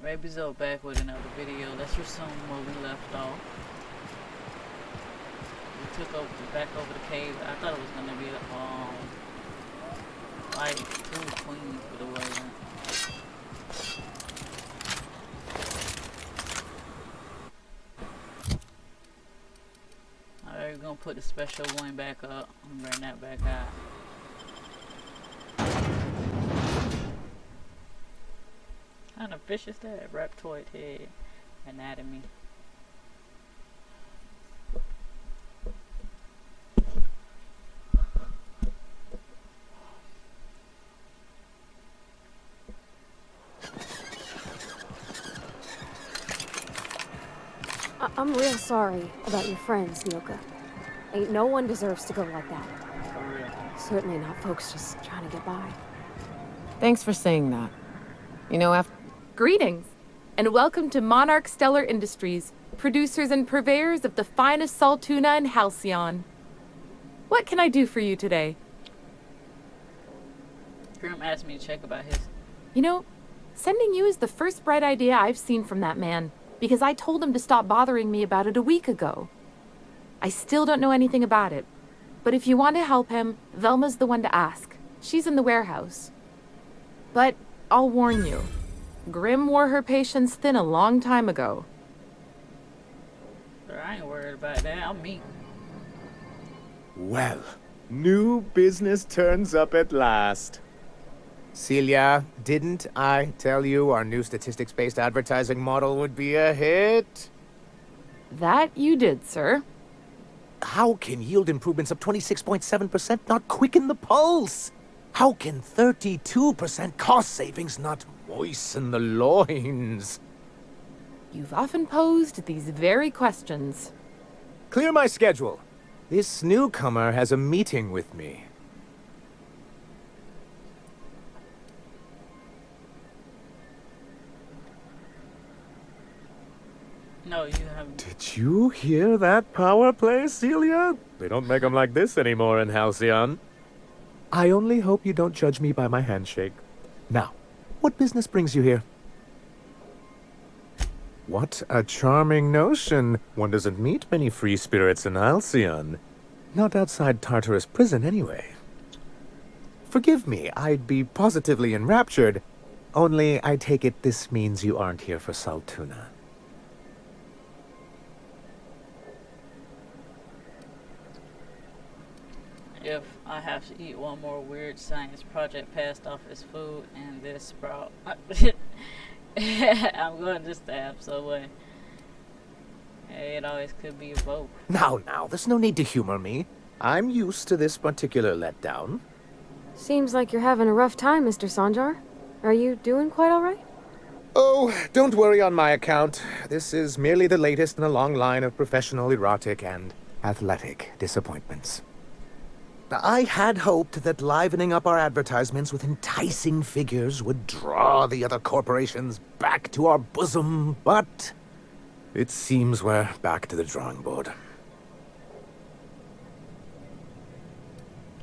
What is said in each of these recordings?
Baby Zoe back with another video. Let's resume where we left off. We took back over the cave. I thought it was gonna be like two queens, but it wasn't. Alright, we're gonna put the special one back up and bring that back out. What kind of fish is that? Reptoid head anatomy. I'm real sorry about your friends, Nyoka. Ain't no one deserves to go like that. For real. Certainly not folks just trying to get by. Thanks for saying that. You know, after... Greetings, and welcome to Monarch Stellar Industries, producers and purveyors of the finest salt tuna in Halcyon. What can I do for you today? Grim asked me to check about his. You know, sending you is the first bright idea I've seen from that man, because I told him to stop bothering me about it a week ago. I still don't know anything about it, but if you want to help him, Velma's the one to ask. She's in the warehouse. But I'll warn you, Grim wore her patience thin a long time ago. But I ain't worried about that. I'm me. Well, new business turns up at last. Celia, didn't I tell you our new statistics-based advertising model would be a hit? That you did, sir. How can yield improvements of 26.7% not quicken the pulse? How can 32% cost savings not moisten the loins? You've often posed these very questions. Clear my schedule. This newcomer has a meeting with me. No, you haven't. Did you hear that power play, Celia? They don't make them like this anymore in Halcyon. I only hope you don't judge me by my handshake. Now, what business brings you here? What a charming notion. One doesn't meet many free spirits in Halcyon. Not outside Tartarus prison, anyway. Forgive me, I'd be positively enraptured. Only, I take it this means you aren't here for Saltuna. If I have to eat one more weird science project passed off as food and this sprout, I'm going to stab Subway. Hey, it always could be a vote. Now, there's no need to humor me. I'm used to this particular letdown. Seems like you're having a rough time, Mr. Sanjar. Are you doing quite all right? Oh, don't worry on my account. This is merely the latest in a long line of professional erotic and athletic disappointments. I had hoped that livening up our advertisements with enticing figures would draw the other corporations back to our bosom, but it seems we're back to the drawing board.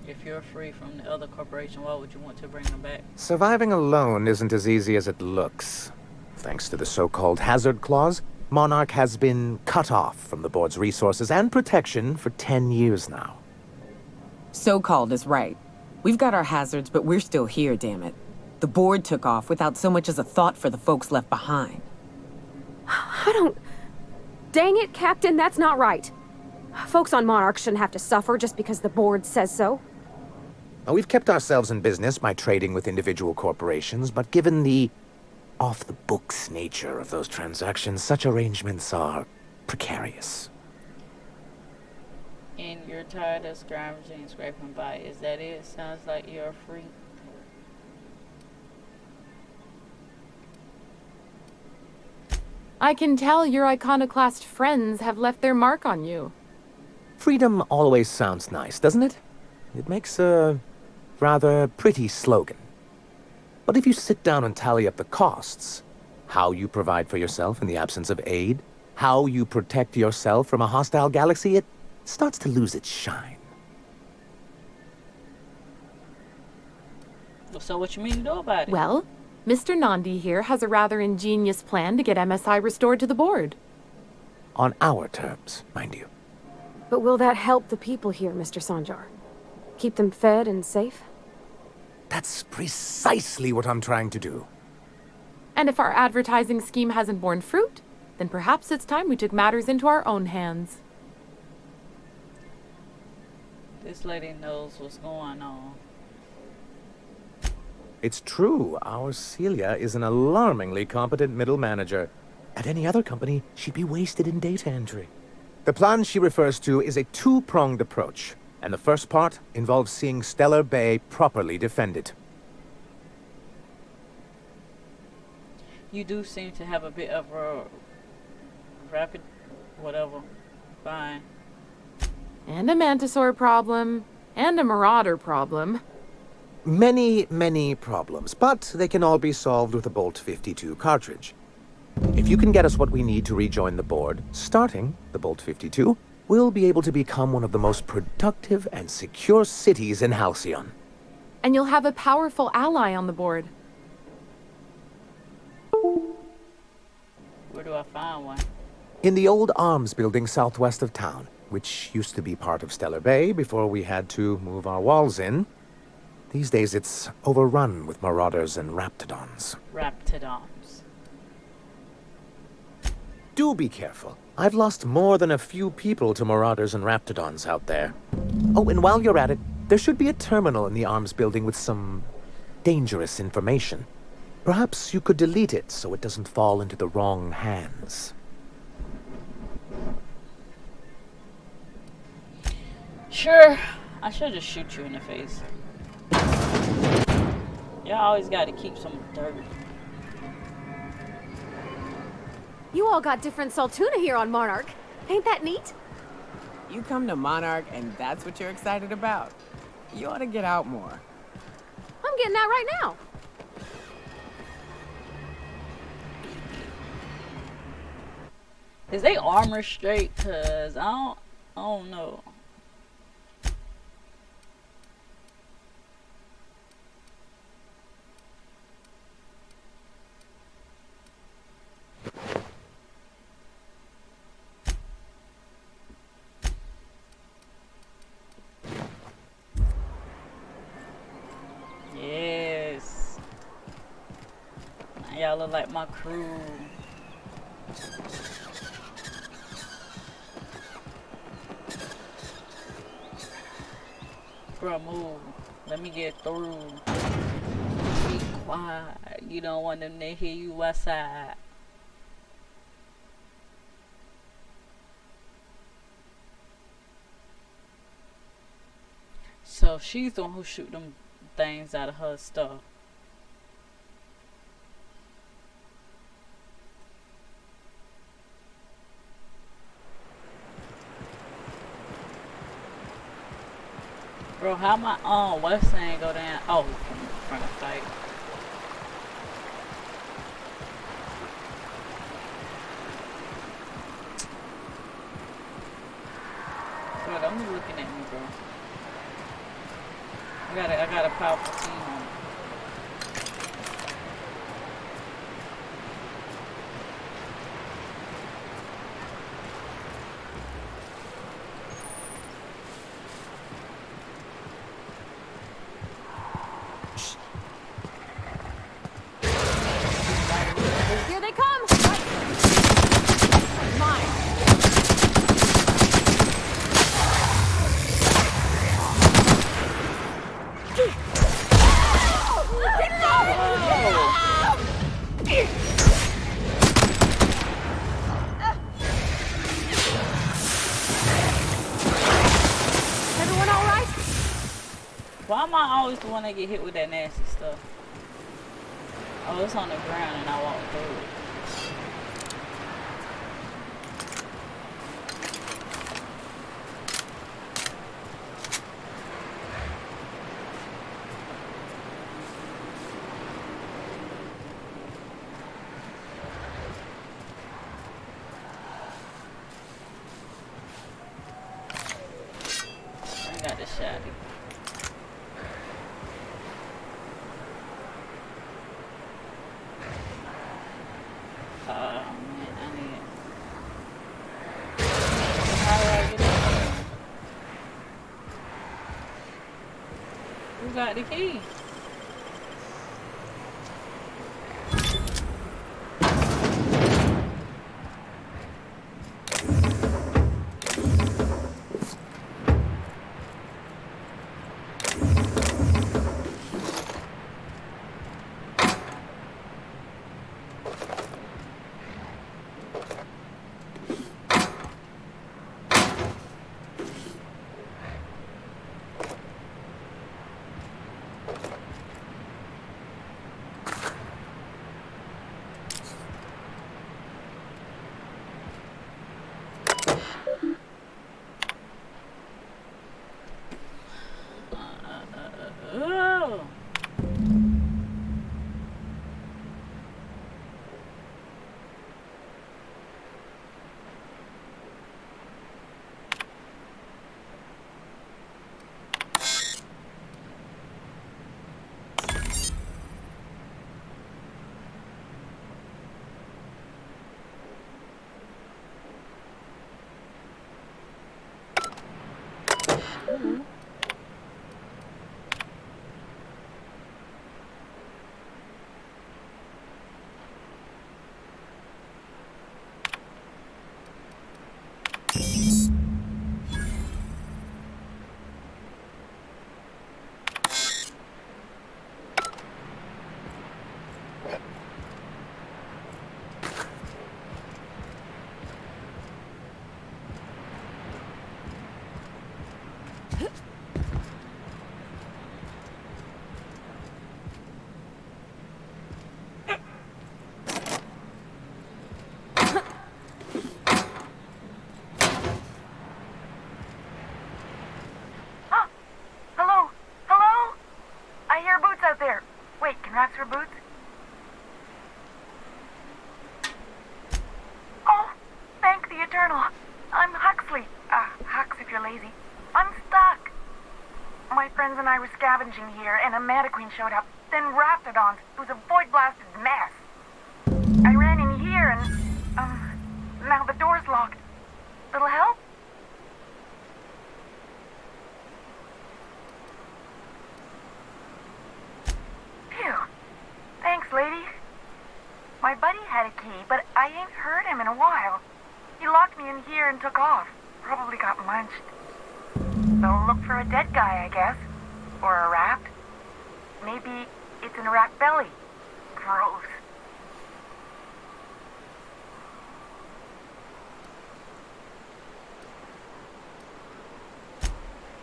If you're free from the other corporation, why would you want to bring them back? Surviving alone isn't as easy as it looks. Thanks to the so-called hazard clause, Monarch has been cut off from the board's resources and protection for 10 years now. So-called is right. We've got our hazards, but we're still here, damn it. The board took off without so much as a thought for the folks left behind. I don't... Dang it, Captain, that's not right. Folks on Monarch shouldn't have to suffer just because the board says so. Now, we've kept ourselves in business by trading with individual corporations, but given the off-the-books nature of those transactions, such arrangements are precarious. And you're tired of scrounging and scraping by. Is that it? Sounds like you're free. I can tell your iconoclast friends have left their mark on you. Freedom always sounds nice, doesn't it? It makes a rather pretty slogan. But if you sit down and tally up the costs, how you provide for yourself in the absence of aid, how you protect yourself from a hostile galaxy, it starts to lose its shine. So what you mean to do about it? Well, Mr. Nandi here has a rather ingenious plan to get MSI restored to the board. On our terms, mind you. But will that help the people here, Mr. Sanjar? Keep them fed and safe? That's precisely what I'm trying to do. And if our advertising scheme hasn't borne fruit, then perhaps it's time we took matters into our own hands. This lady knows what's going on. It's true, our Celia is an alarmingly competent middle manager. At any other company, she'd be wasted in data entry. The plan she refers to is a two-pronged approach, and the first part involves seeing Stellar Bay properly defended. You do seem to have a bit of a rapid whatever. Fine. And a Mantisaur problem. And a Marauder problem. Many, many problems, but they can all be solved with a Bolt 52 cartridge. If you can get us what we need to rejoin the board, starting the Bolt 52, we'll be able to become one of the most productive and secure cities in Halcyon. And you'll have a powerful ally on the board. Where do I find one? In the old arms building southwest of town, which used to be part of Stellar Bay before we had to move our walls in. These days it's overrun with marauders and raptidons. Raptidons. Do be careful. I've lost more than a few people to marauders and raptidons out there. Oh, and while you're at it, there should be a terminal in the arms building with some dangerous information. Perhaps you could delete it so it doesn't fall into the wrong hands. Sure. I should just shoot you in the face. Y'all always gotta keep some dirt. You all got different Saltuna here on Monarch. Ain't that neat? You come to Monarch and that's what you're excited about? You ought to get out more. I'm getting that right now. Is they armor straight? Cause I don't know. Yes. Now y'all look like my crew. Bro, move. Let me get through. Be quiet. You don't want them to hear you outside. So she's the one who shoot them things out of her stuff. Bro, how my what's saying go down? Oh, from the fight. Bro, don't be looking at me, bro. I got a powerful team on me. Here they come! Mine! Everyone all right? Why am I always the one that get hit with that nasty stuff? Oh, it's on the ground and I walk through it. I got the shotty. got the key. Oh. Hello? Hello? I hear boots out there. Wait, can rats wear boots? Oh, thank the Eternal. I'm Huxley. Hux if you're lazy. I'm stuck. My friends and I were scavenging here, and a Meta Queen showed up. Then Raptidons. It was a void-blasted mess. I ran in here and, now the door's locked. Little help? Phew. Thanks, lady. My buddy had a key, but I ain't heard him in a while. He locked me in here and took off. Probably got munched. So look for a dead guy, I guess. Or a rat. Maybe it's in a rat belly. Gross.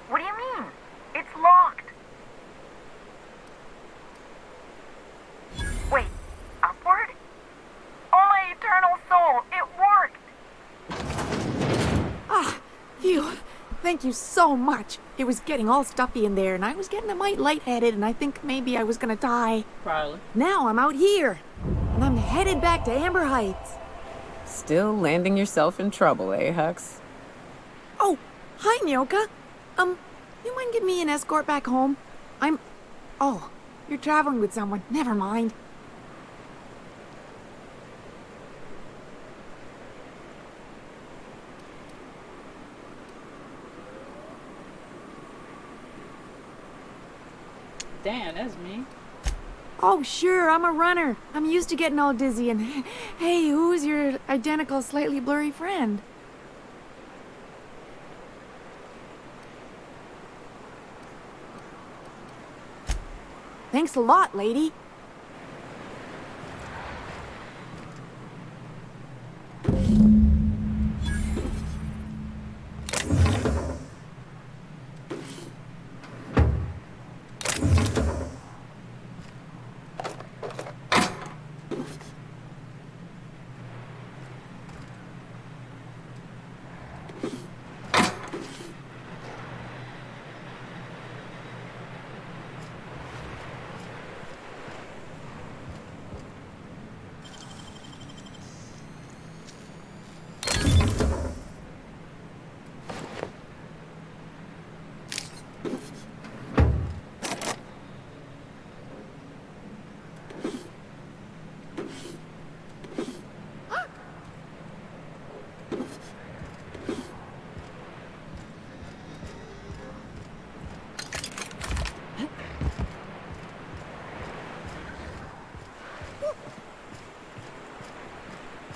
What do you mean? It's locked. Wait, upward? Oh, my eternal soul, it worked! Ah, phew. Thank you so much. It was getting all stuffy in there, and I was getting a mite lightheaded, and I think maybe I was gonna die. Probably. Now I'm out here, and I'm headed back to Amber Heights. Still landing yourself in trouble, eh, Hux? Oh, hi, Nyoka. You mind giving me an escort back home? Oh, you're traveling with someone. Never mind. Damn, that's me. Oh, sure, I'm a runner. I'm used to getting all dizzy, and hey, who's your identical, slightly blurry friend? Thanks a lot, lady.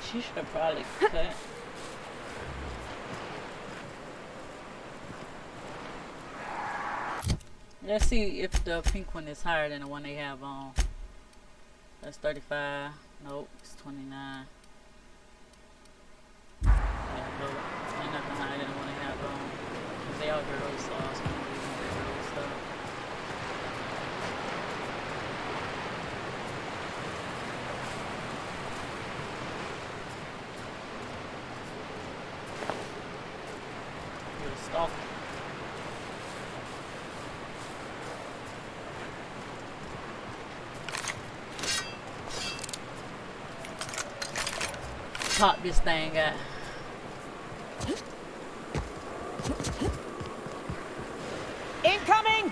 She should have probably cut. Let's see if the pink one is higher than the one they have on. That's 35. Nope, it's 29. Yeah, nope. Ain't nothing higher than the one they have on. Cause they all girls, so I was gonna be one of their girls stuff. You're a stalker. Pop this thing out. Incoming!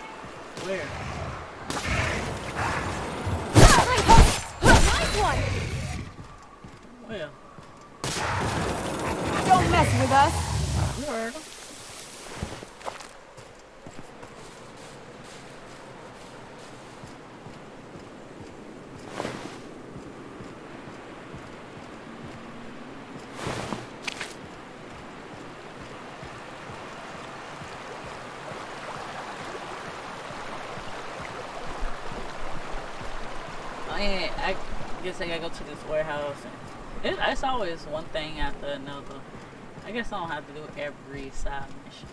Where? Nice one! Where? Don't mess with us. You heard him. I guess I gotta go to this warehouse. And it's always one thing after another. I guess I don't have to do every side mission.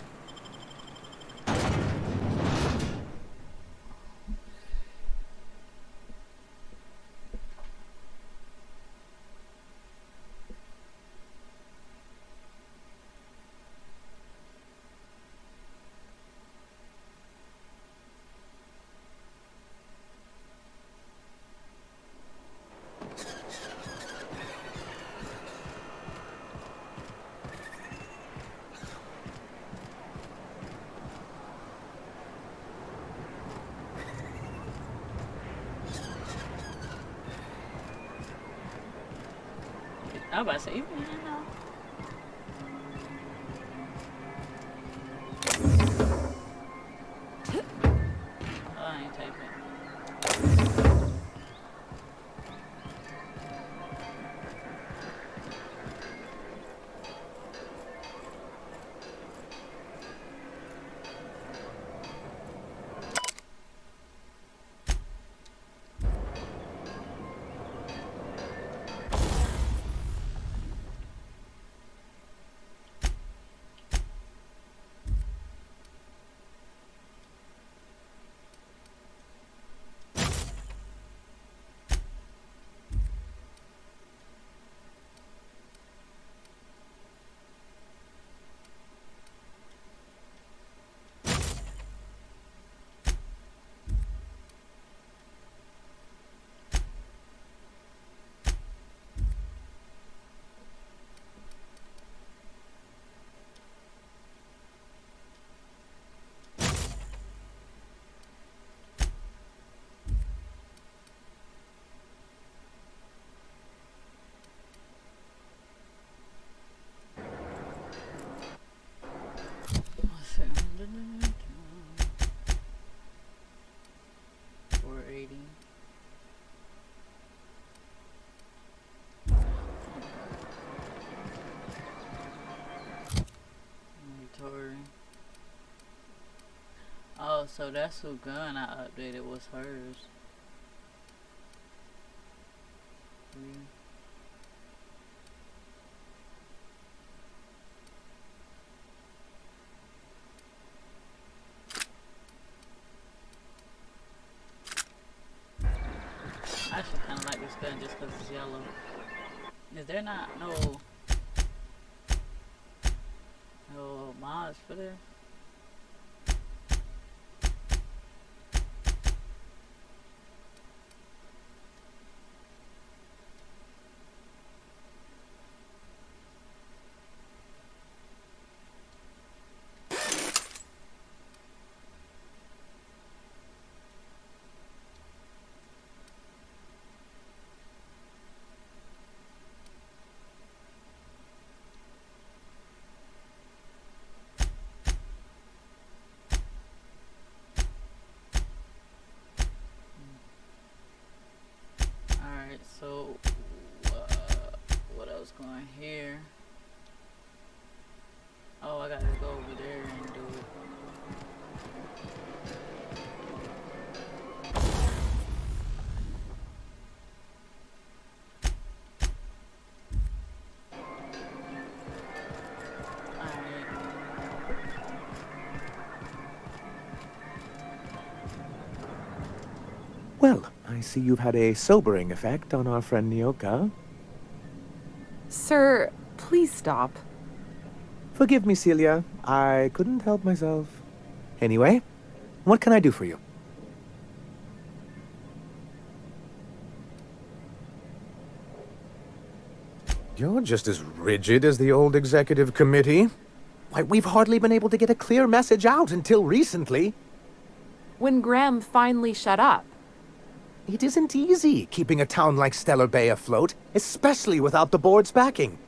I was about to say, you know. Oh, I ain't typing. Oh, so that's who gun I updated was hers. I actually kind of like this gun just because it's yellow. Is there not no mods for this? So, what else was going here. Oh, I gotta go over there and do it. Well, I see you've had a sobering effect on our friend Nyoka. Sir, please stop. Forgive me, Celia. I couldn't help myself. Anyway, what can I do for you? You're just as rigid as the old executive committee. Why, we've hardly been able to get a clear message out until recently. When Graham finally shut up. It isn't easy keeping a town like Stellar Bay afloat, especially without the board's backing.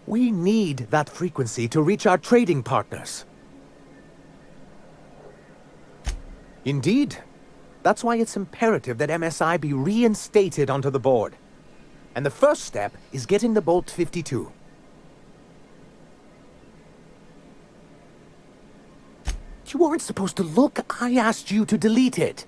We need that frequency to reach our trading partners. Indeed. That's why it's imperative that MSI be reinstated onto the board. And the first step is getting the Bolt 52. You weren't supposed to look. I asked you to delete it.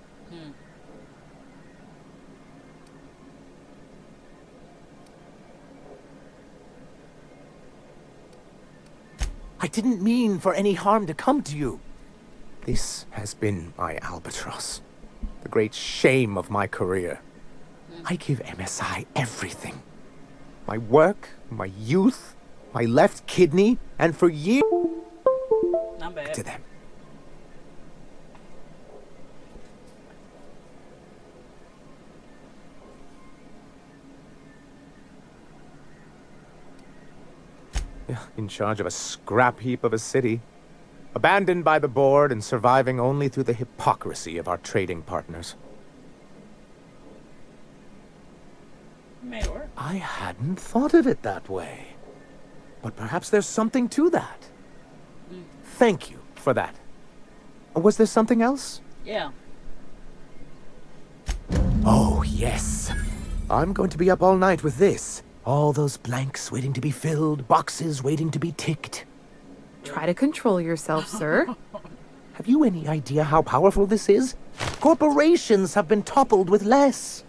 I didn't mean for any harm to come to you. This has been my albatross. The great shame of my career. I give MSI everything. My work, my youth, my left kidney, and for years Not bad. to them. In charge of a scrap heap of a city. Abandoned by the board and surviving only through the hypocrisy of our trading partners. Made it work. I hadn't thought of it that way. But perhaps there's something to that. Thank you for that. Was there something else? Yeah. Oh, yes. I'm going to be up all night with this. All those blanks waiting to be filled, boxes waiting to be ticked. Try to control yourself, sir. Have you any idea how powerful this is? Corporations have been toppled with less.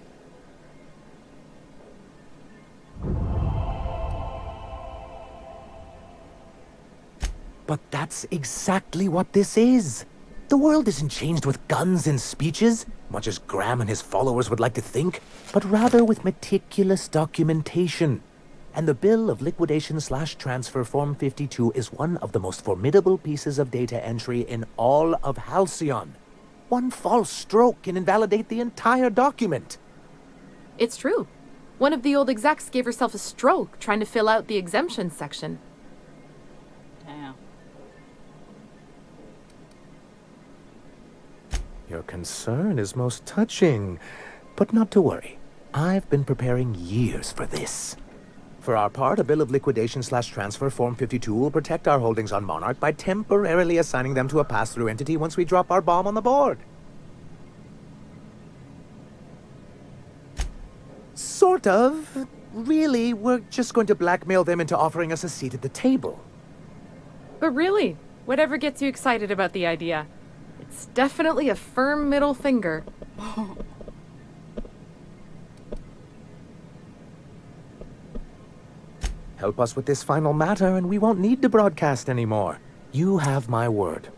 But that's exactly what this is. The world isn't changed with guns and speeches, much as Graham and his followers would like to think, but rather with meticulous documentation. And the Bill of Liquidation/Transfer Form 52 is one of the most formidable pieces of data entry in all of Halcyon. One false stroke can invalidate the entire document. It's true. One of the old execs gave herself a stroke trying to fill out the exemption section. Damn. Your concern is most touching, but not to worry. I've been preparing years for this. For our part, a Bill of Liquidation/Transfer Form 52 will protect our holdings on Monarch by temporarily assigning them to a pass-through entity once we drop our bomb on the board. Sort of. Really, we're just going to blackmail them into offering us a seat at the table. But really, whatever gets you excited about the idea, it's definitely a firm middle finger. Help us with this final matter and we won't need to broadcast anymore. You have my word.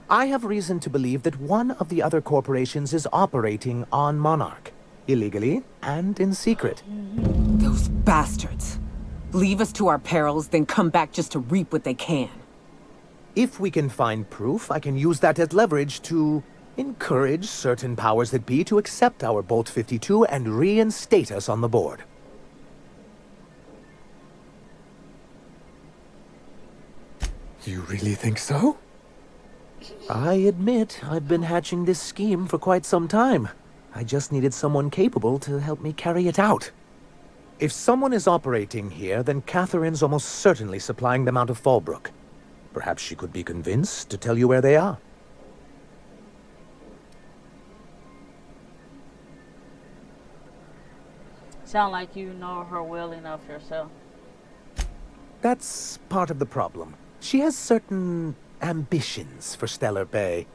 I have reason to believe that one of the other corporations is operating on Monarch. Illegally and in secret. Those bastards. Leave us to our perils, then come back just to reap what they can. If we can find proof, I can use that as leverage to encourage certain powers that be to accept our Bolt 52 and reinstate us on the board. You really think so? I admit I've been hatching this scheme for quite some time. I just needed someone capable to help me carry it out. If someone is operating here, then Catherine's almost certainly supplying them out of Fallbrook. Perhaps she could be convinced to tell you where they are. Sound like you know her well enough yourself. That's part of the problem. She has certain ambitions for Stellar Bay,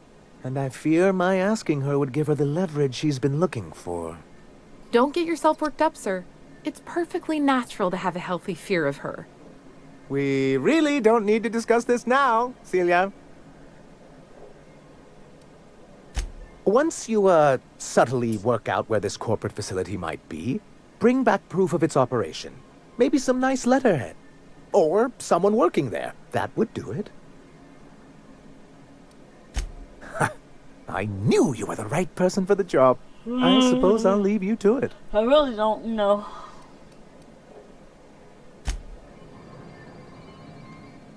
and I fear my asking her would give her the leverage she's been looking for. Don't get yourself worked up, sir. It's perfectly natural to have a healthy fear of her. We really don't need to discuss this now, Celia. Once you, subtly work out where this corporate facility might be, bring back proof of its operation. Maybe some nice letterhead. Or someone working there. That would do it. I knew you were the right person for the job. I suppose I'll leave you to it. I really don't know.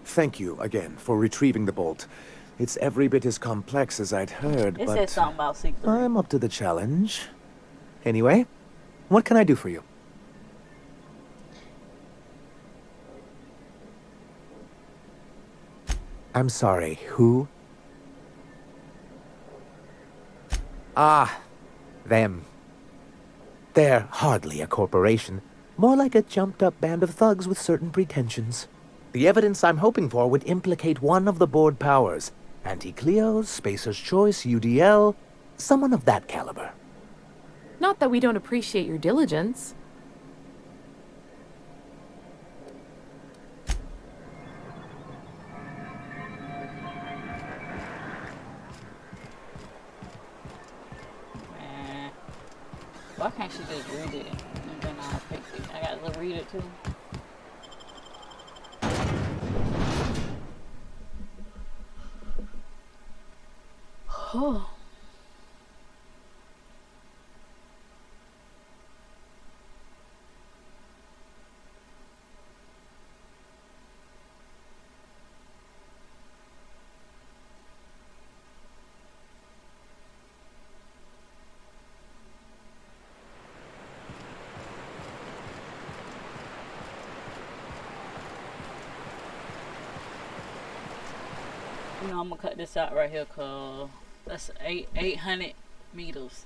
Thank you again for retrieving the bolt. It's every bit as complex as I'd heard, It but said something about secret. I'm up to the challenge. Anyway, what can I do for you? I'm sorry, who? Ah, them. They're hardly a corporation. More like a jumped-up band of thugs with certain pretensions. The evidence I'm hoping for would implicate one of the board powers. Anti-Cleos, Spacer's Choice, UDL, someone of that caliber. Not that we don't appreciate your diligence. Man. Why can't she just read it? And then I'll pick it. I gotta read it too. Oh. You know, I'm gonna cut this out right here, cause that's 800 meters.